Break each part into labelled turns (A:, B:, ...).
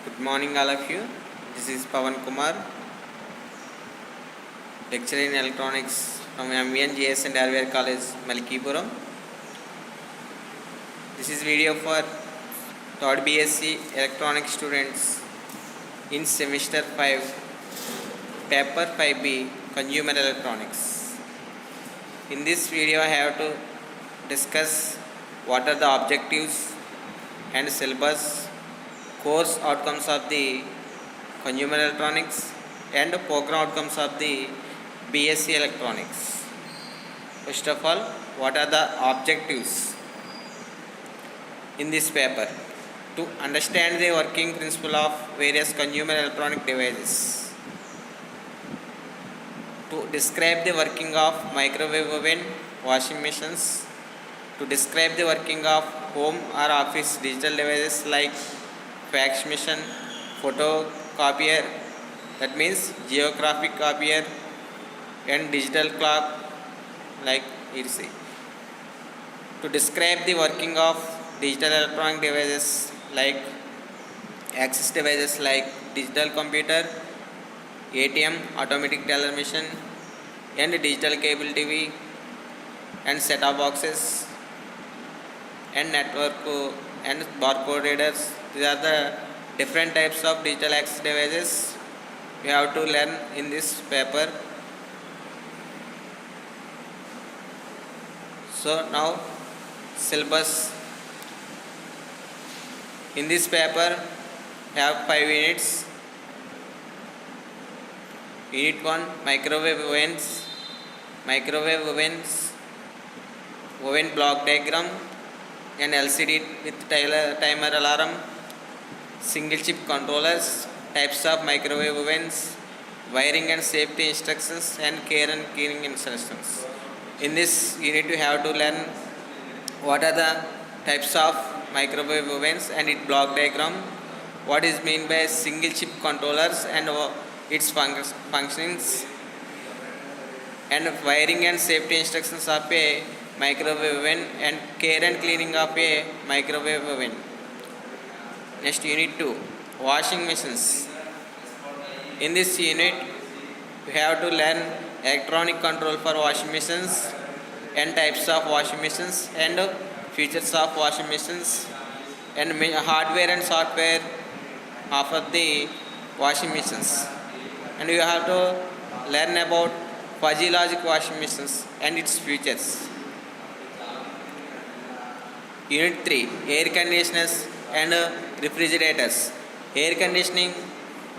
A: Good morning, all of you. This is Pawan Kumar, lecturer in electronics from MVNGS and Arvir College, Malkipuram. This is video for third BSc electronics students in semester 5, paper 5B, consumer electronics. In this video, I have to discuss what are the objectives and syllabus, course outcomes of the consumer electronics and program outcomes of the BSc electronics. First of all, what are the objectives in this paper? To understand the working principle of various consumer electronic devices, to describe the working of microwave oven, washing machines, to describe the working of home or office digital devices like fax machine, photocopier, that means geographic copier, and digital clock like EDC. To describe the working of digital electronic devices like access devices like digital computer, ATM, automatic teller machine, and digital cable TV, and set-top boxes, and network and barcode readers. These are the different types of digital access devices we have to learn in this paper. So now syllabus. In this paper have 5 units. Unit 1, microwave ovens, oven block diagram, and LCD with timer alarm, single chip controllers, types of microwave ovens, wiring and safety instructions, and care and cleaning instructions. In this unit you have to learn what are the types of microwave ovens and its block diagram, what is mean by single chip controllers and its functions, and wiring and safety instructions of a microwave oven, and care and cleaning of a microwave oven. Next, unit 2, washing machines. In this unit we have to learn electronic control for washing machines and types of washing machines and features of washing machines, and hardware and software of the washing machines. And you have to learn about fuzzy logic washing machines and its features. Unit 3, air conditioners and refrigerators. Air conditioning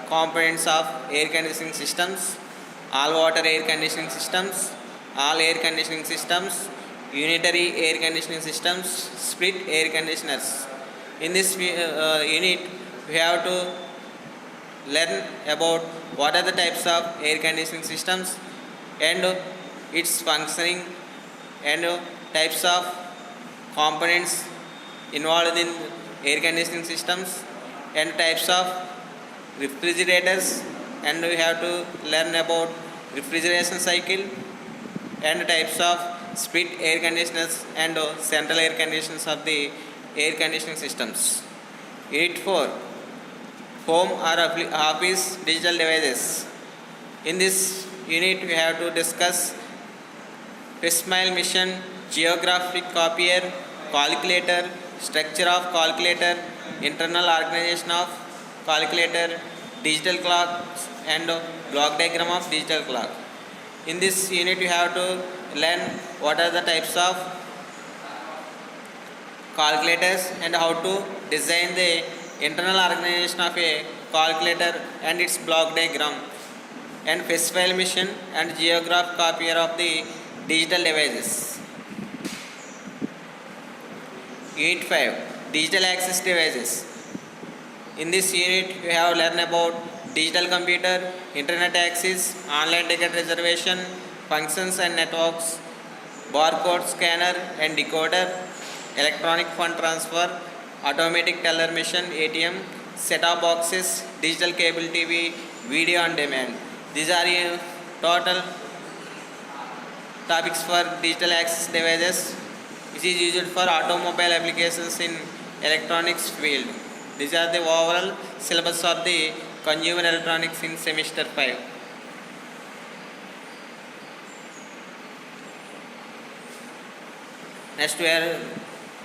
A: components of air conditioning systems, all water air conditioning systems, all air conditioning systems, unitary air conditioning systems, split air conditioners. In this unit we have to learn about what are the types of air conditioning systems and its functioning, and types of components involved in air conditioning systems, and types of refrigerators, and we have to learn about refrigeration cycle, and types of split air conditioners and central air conditioners of the air conditioning systems. Unit 4, home or office digital devices. In this unit we have to discuss facsimile machine, geographic copier, calculator, structure of calculator, internal organization of calculator, digital clock, and block diagram of digital clock. In this unit you have to learn what are the types of calculators and how to design the internal organization of a calculator and its block diagram, and facsimile machine and geographic copier of the digital devices. Unit 5, digital access devices. In this unit we have learned about digital computer, internet access, online ticket reservation, functions and networks, barcode scanner and decoder, electronic fund transfer, automatic teller machine ATM, set-top boxes, digital cable TV, video on demand. These are total topics for digital access devices, which is used for automobile applications in electronics field. These are the overall syllabus of the consumer electronics in semester 5. Next we are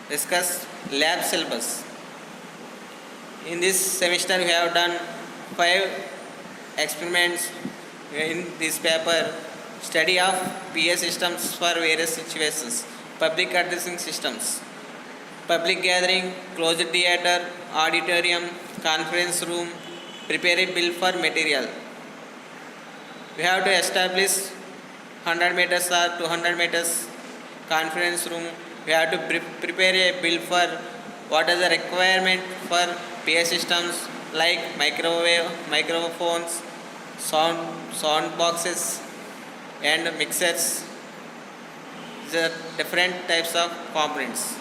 A: discuss lab syllabus. In this semester we have done 5 experiments in this paper. Study of PA systems for various situations. Public addressing systems. Public gathering, closed theater, auditorium, conference room. Prepare a bill for material. We have to establish 100 meters or 200 meters conference room. We have to prepare a bill for what is the requirement for PA systems like microphones, sound boxes, and mixers. The different types of components.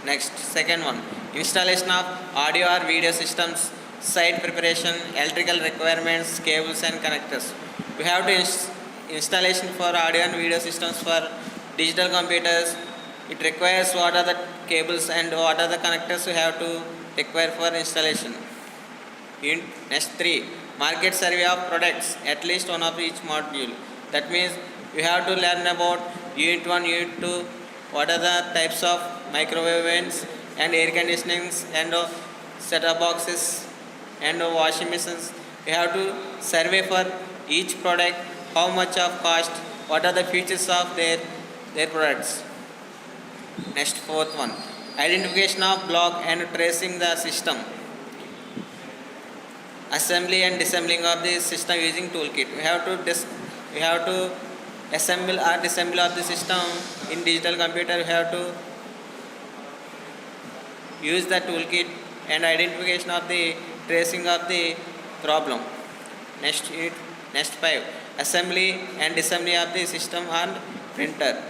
A: Next, second one, installation of audio or video systems, site preparation, electrical requirements, cables and connectors. We have to installation for audio and video systems for digital computers. It requires what are the cables and what are the connectors we have to require for installation. In next 3, market survey of products, at least one of each module. That means you have to learn about unit 1, unit 2, what are the types of microwave ovens and air conditionings and set-top boxes and washing machines. You have to survey for each product, how much of cost, what are the features of their products. Next, fourth one, identification of block and tracing the system. Assembly and disassembling of the system using toolkit. We have to assemble or disassemble of the system in digital computer. We have to use the toolkit and identification of the tracing of the problem. Next 5, assembly and disassembly of the system on printer.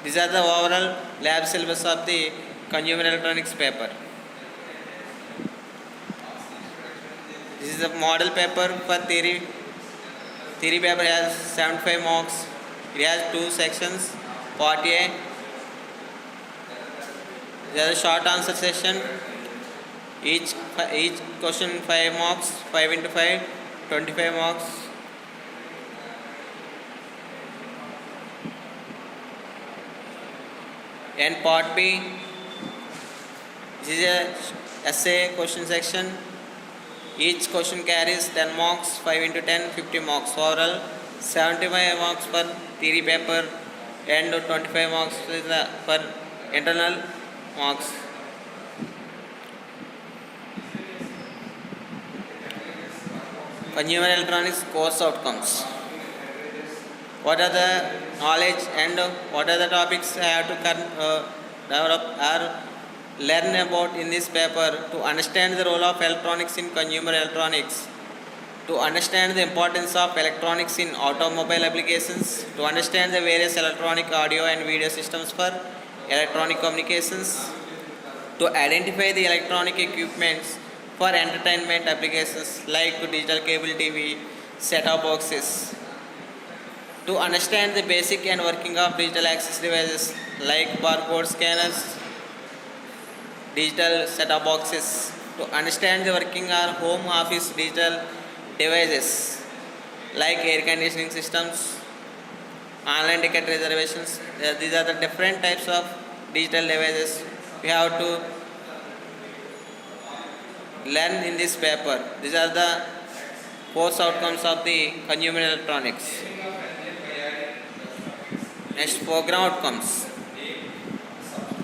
A: These are the overall lab syllabus of the consumer electronics paper. This is a model paper for theory. Theory paper has 75 marks. It has 2 sections. Part A, there is a short answer session. Each question 5 marks, 5 into 5, 25 marks. And part B, this is a essay question section. Each question carries 10 marks, 5 into 10, 50 marks. Overall, 75 marks per theory paper and 25 marks per internal marks. Consumer electronics course outcomes. What are the knowledge and what are the topics I have to develop or learn about in this paper to understand the role of electronics in consumer electronics, to understand the importance of electronics in automobile applications, to understand the various electronic audio and video systems for electronic communications, to identify the electronic equipments for entertainment applications like digital cable TV, set-top boxes, to understand the basic and working of digital access devices like barcode scanners, digital set-top boxes, to understand the working of home office digital devices like air conditioning systems, online ticket reservations. These are the different types of digital devices we have to learn in this paper. These are the course outcomes of the consumer electronics. Next, program outcomes.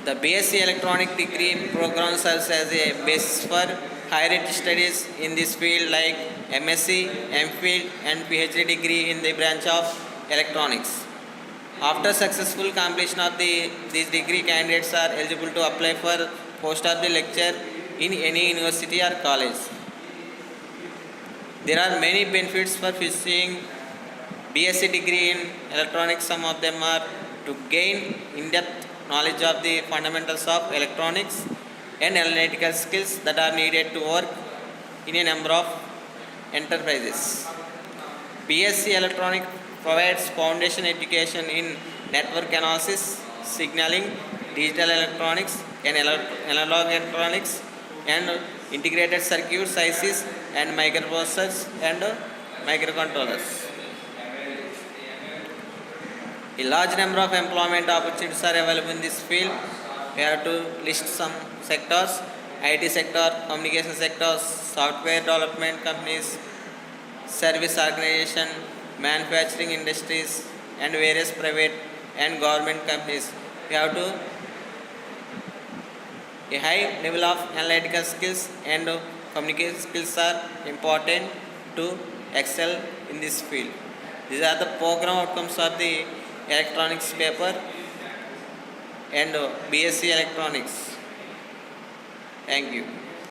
A: The BSc Electronic degree program serves as a basis for higher studies in this field like MSc, MPhil and PhD degree in the branch of electronics. After successful completion of these degree, candidates are eligible to apply for post of the lecture in any university or college. There are many benefits for pursuing BSc degree in electronics. Some of them are to gain in-depth knowledge of the fundamentals of electronics and analytical skills that are needed to work in a number of enterprises. BSc Electronics provides foundation education in network analysis, signaling, digital electronics and analog electronics and integrated circuits, ICs and microprocessors and microcontrollers. A large number of employment opportunities are available in this field. We have to list some sectors: IT sector, communication sectors, software development companies, service organization, manufacturing industries, and various private and government companies. We have to a high level of analytical skills and communication skills are important to excel in this field. These are the program outcomes of the electronics paper and BSc electronics. Thank you.